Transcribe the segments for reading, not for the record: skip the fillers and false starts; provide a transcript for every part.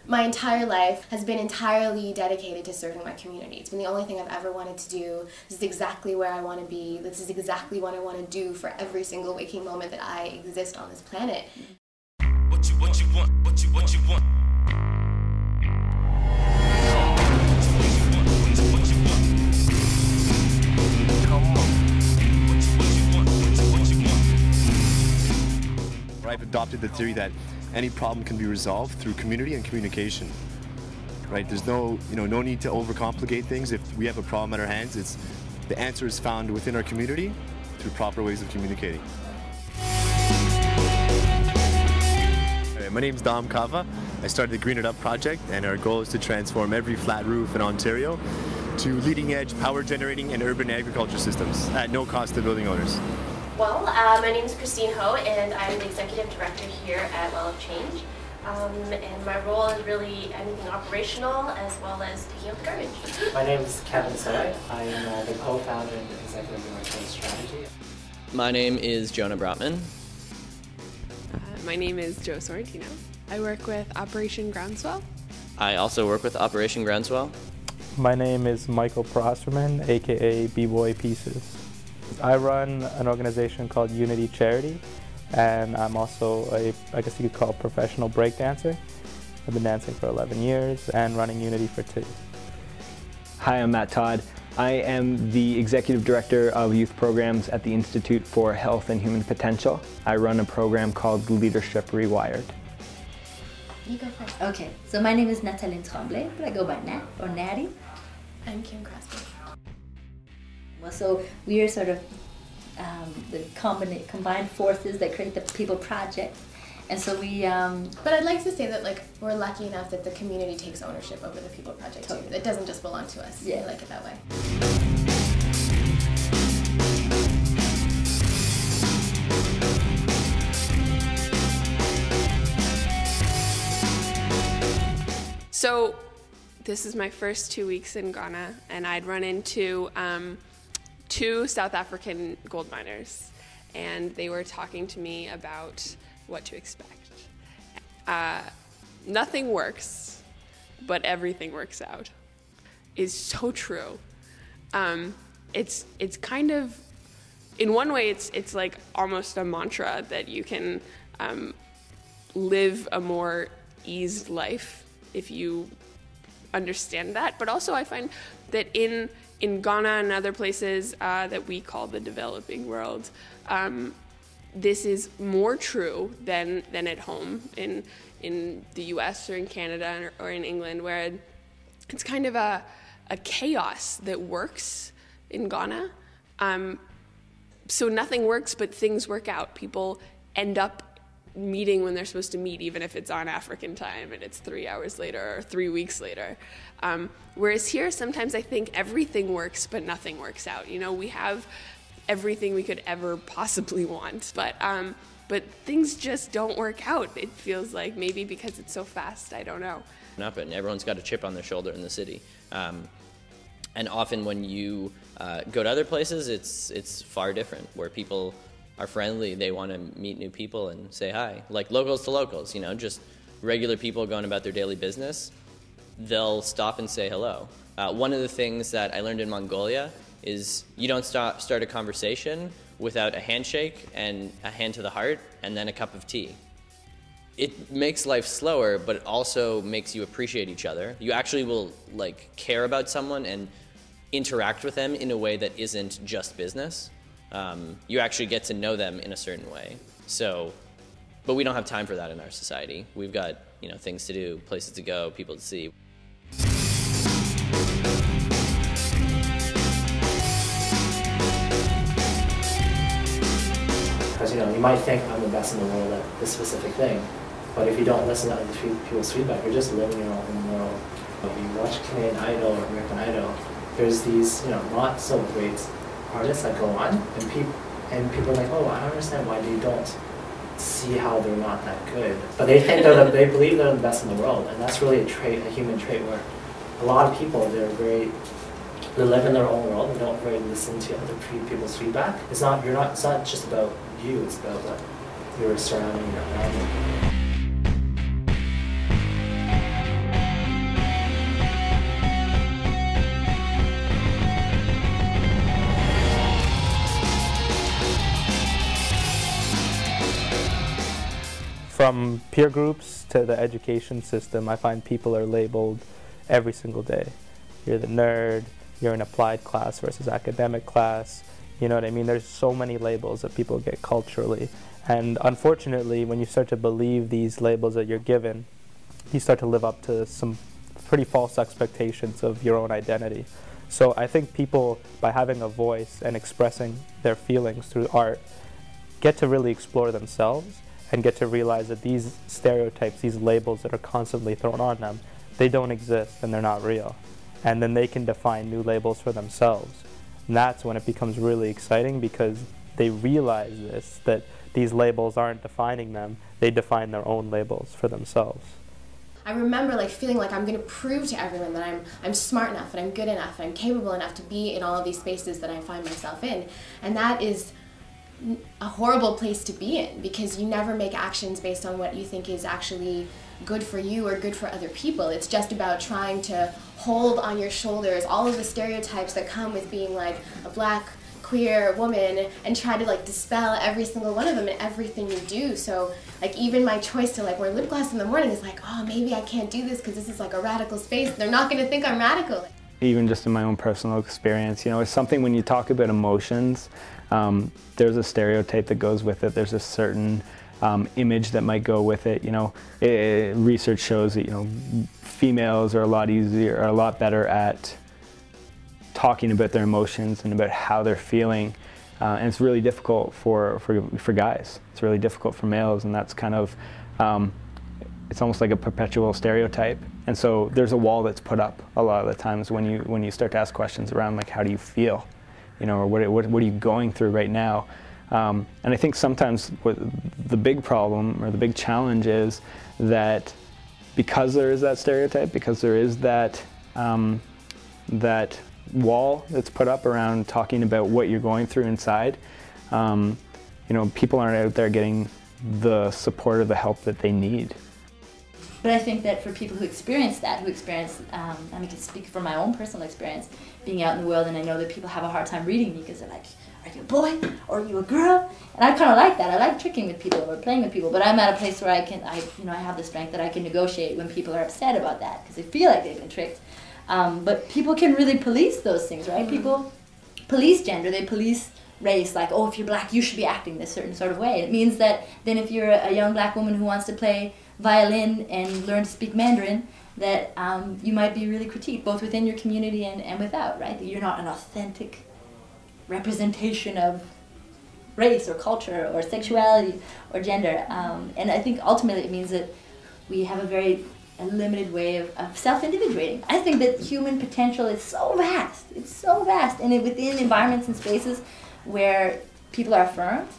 My entire life has been entirely dedicated to serving my community. It's been the only thing I've ever wanted to do. This is exactly where I want to be. This is exactly what I want to do for every single waking moment that I exist on this planet. What you want, what you want. I've adopted the theory that any problem can be resolved through community and communication. Right? There's no need to overcomplicate things. If we have a problem at our hands, the answer is found within our community through proper ways of communicating. My name's Dom Kava. I started the Green It Up project, and our goal is to transform every flat roof in Ontario to leading-edge power generating and urban agriculture systems at no cost to building owners. Well, my name is Christine Ho, and I'm the Executive Director here at Well of Change. And my role is really anything operational as well as taking out the garbage. My name is Kevin Soy. I am the co-founder and Executive Director of Strategy. My name is Jonah Brotman. My name is Joe Sorrentino. I work with Operation Groundswell. I also work with Operation Groundswell. My name is Michael Prosserman, aka B-Boy Pieces. I run an organization called Unity Charity, and I'm also I guess you could call professional breakdancer. I've been dancing for 11 years and running Unity for 2. Hi, I'm Matt Todd. I am the Executive Director of Youth Programs at the Institute for Health and Human Potential. I run a program called Leadership Rewired. You go first. Okay, so my name is Nathalie Tremblay, but I go by Nat or Natty. I'm Kim Crosby. Well, so we are sort of the combined forces that create the People Project. And so we... But I'd like to say that we're lucky enough that the community takes ownership over the People Project too. It doesn't just belong to us. Yeah. I like it that way. So this is my first 2 weeks in Ghana, and I'd run into 2 South African gold miners, and they were talking to me about what to expect. Nothing works, but everything works out is so true. It's kind of, in one way, it's like almost a mantra that you can live a more eased life if you understand that. But also I find that in Ghana and other places that we call the developing world, this is more true than at home in the US or in Canada or in England, where it's kind of a chaos that works in Ghana. So nothing works, but things work out. People end up meeting when they're supposed to meet, even if it's on African time and it's 3 hours later or 3 weeks later. Whereas here, sometimes I think everything works, but nothing works out. You know, we have everything we could ever possibly want, but things just don't work out. It feels like, maybe because it's so fast, I don't know. And everyone's got a chip on their shoulder in the city. And often when you go to other places, it's far different, where people are friendly, they want to meet new people and say hi. Like locals to locals, you know, just regular people going about their daily business, they'll stop and say hello. One of the things that I learned in Mongolia is you don't start a conversation without a handshake and a hand to the heart and then a cup of tea. It makes life slower, but it also makes you appreciate each other. You actually will care about someone and interact with them in a way that isn't just business. You actually get to know them in a certain way. But we don't have time for that in our society. We've got, things to do, places to go, people to see. Because you might think I'm the best in the world at this specific thing, but if you don't listen to other people's feedback, you're just living your own world. You watch Canadian Idol or American Idol, there's these not so great artists that go on, and people are like, oh, I don't understand why they don't see how they're not that good. But they think they believe they're the best in the world, and that's really a human trait where a lot of people, they live in their own world, they don't really listen to other people's feedback. It's not just about you, it's about what you're surrounding around you. from peer groups to the education system, I find people are labeled every single day. You're the nerd, you're an applied class versus academic class. You know what I mean? There's so many labels that people get culturally. And unfortunately, when you start to believe these labels that you're given, you start to live up to some pretty false expectations of your own identity. So I think people, by having a voice and expressing their feelings through art, get to really explore themselves and get to realize that these stereotypes, these labels that are constantly thrown on them, they don't exist and they're not real. And then they can define new labels for themselves. And that's when it becomes really exciting, because they realize this, that these labels aren't defining them, they define their own labels for themselves. I remember like feeling like I'm going to prove to everyone that I'm smart enough and I'm good enough and I'm capable enough to be in all of these spaces that I find myself in. And that is a horrible place to be in, because you never make actions based on what you think is actually good for you or good for other people. It's just about trying to hold on your shoulders all of the stereotypes that come with being like a black queer woman and try to like dispel every single one of them in everything you do. So like even my choice to like wear lip gloss in the morning is like, oh, maybe I can't do this because this is like a radical space. They're not going to think I'm radical. Even just in my own personal experience, you know, it's something when you talk about emotions, there's a stereotype that goes with it. There's a certain image that might go with it. You know, research shows that, you know, females are a lot better at talking about their emotions and about how they're feeling, and it's really difficult for guys. It's really difficult for males, and that's kind of it's almost like a perpetual stereotype. And so there's a wall that's put up a lot of the times when you start to ask questions around like, how do you feel, you know, or what are you going through right now? And I think sometimes what the big problem or the big challenge is that because there is that stereotype, because there is that that wall that's put up around talking about what you're going through inside, you know, people aren't out there getting the support or the help that they need. But I think that for people who experience that, I mean, to speak from my own personal experience, being out in the world, and I know that people have a hard time reading me because they're like, are you a boy or are you a girl? And I kind of like that. I like tricking with people or playing with people, but I'm at a place where I have the strength that I can negotiate when people are upset about that because they feel like they've been tricked. But people can really police those things, right? People police gender, they police race, like, oh, if you're black, you should be acting this certain sort of way. It means that then if you're a young black woman who wants to play violin and learn to speak Mandarin, that you might be really critiqued, both within your community and without, right? That you're not an authentic representation of race or culture or sexuality or gender. And I think ultimately it means that we have a limited way of self-individuating. I think that human potential is so vast. It's so vast. And within environments and spaces where people are affirmed,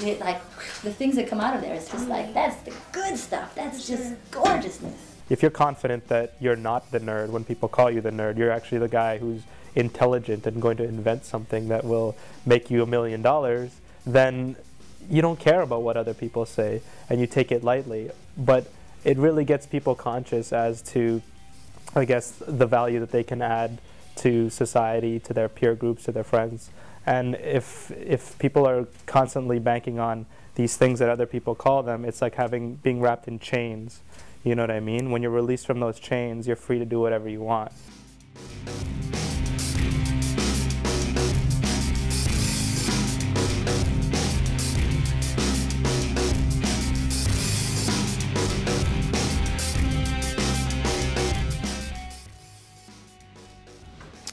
like the things that come out of there, it's just like, that's the good stuff. That's just gorgeousness. If you're confident that you're not the nerd when people call you the nerd, you're actually the guy who's intelligent and going to invent something that will make you $1 million, then you don't care about what other people say and you take it lightly. But it really gets people conscious as to, I guess, the value that they can add to society, to their peer groups, to their friends. And if people are constantly banking on these things that other people call them, it's like being wrapped in chains. You know what I mean? When you're released from those chains, you're free to do whatever you want.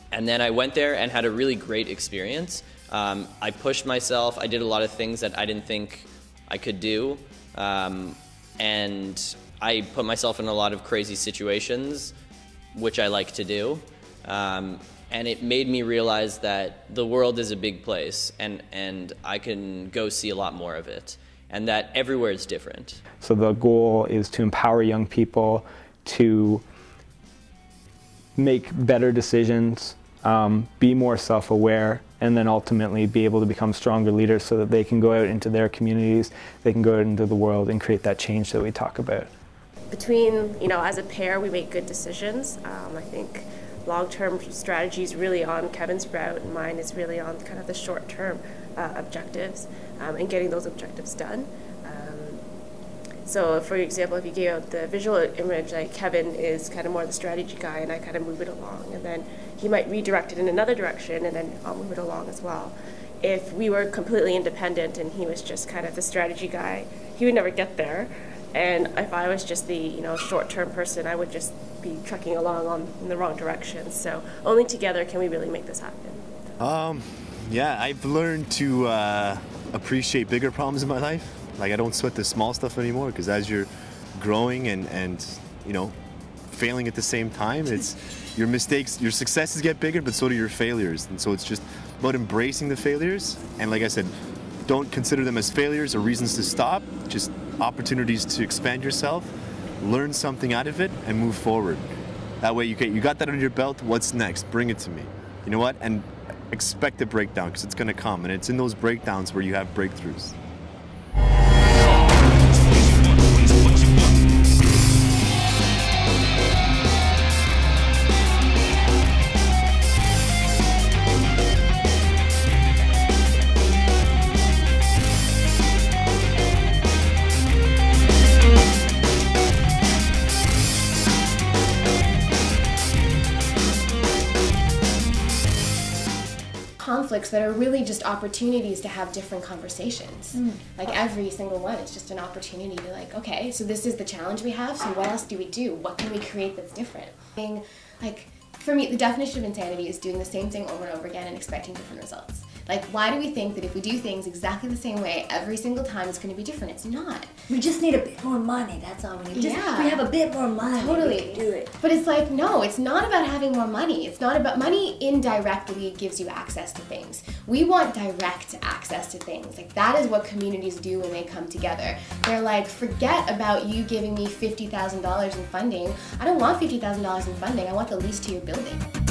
And then I went there and had a really great experience. I pushed myself. I did a lot of things that I didn't think I could do. And I put myself in a lot of crazy situations, which I like to do. And it made me realize that the world is a big place and I can go see a lot more of it. And that everywhere is different. So the goal is to empower young people to make better decisions, be more self-aware, and then ultimately be able to become stronger leaders so that they can go out into their communities, they can go out into the world and create that change that we talk about. Between, as a pair, we make good decisions. I think long-term strategy is really on Kevin's route, and mine is really on kind of the short-term objectives and getting those objectives done. So for example, if you gave out the visual image, like Kevin is kind of more the strategy guy and I kind of move it along, and then he might redirect it in another direction and then I'll move it along as well. If we were completely independent and he was just kind of the strategy guy, he would never get there. And if I was just the short-term person, I would just be trucking along in the wrong direction. So only together can we really make this happen. Yeah, I've learned to appreciate bigger problems in my life. Like, I don't sweat the small stuff anymore, because as you're growing and failing at the same time, it's your mistakes, your successes get bigger, but so do your failures. And so it's just about embracing the failures. And like I said, don't consider them as failures or reasons to stop, just opportunities to expand yourself, learn something out of it, and move forward. That way you got that under your belt, what's next? Bring it to me. You know what? And expect a breakdown, because it's going to come. And it's in those breakdowns where you have breakthroughs. Conflicts that are really just opportunities to have different conversations. Like every single one is just an opportunity to like, okay, so this is the challenge we have, so what else do we do? What can we create that's different? Like, for me, the definition of insanity is doing the same thing over and over again and expecting different results. Like, why do we think that if we do things exactly the same way every single time it's going to be different? It's not. We just need a bit more money, that's all we need. Yeah. If we have a bit more money, Totally. we can do it. But it's like, no, it's not about having more money. It's not about money. Indirectly gives you access to things. We want direct access to things. Like, that is what communities do when they come together. They're like, forget about you giving me $50,000 in funding. I don't want $50,000 in funding. I want the lease to your building.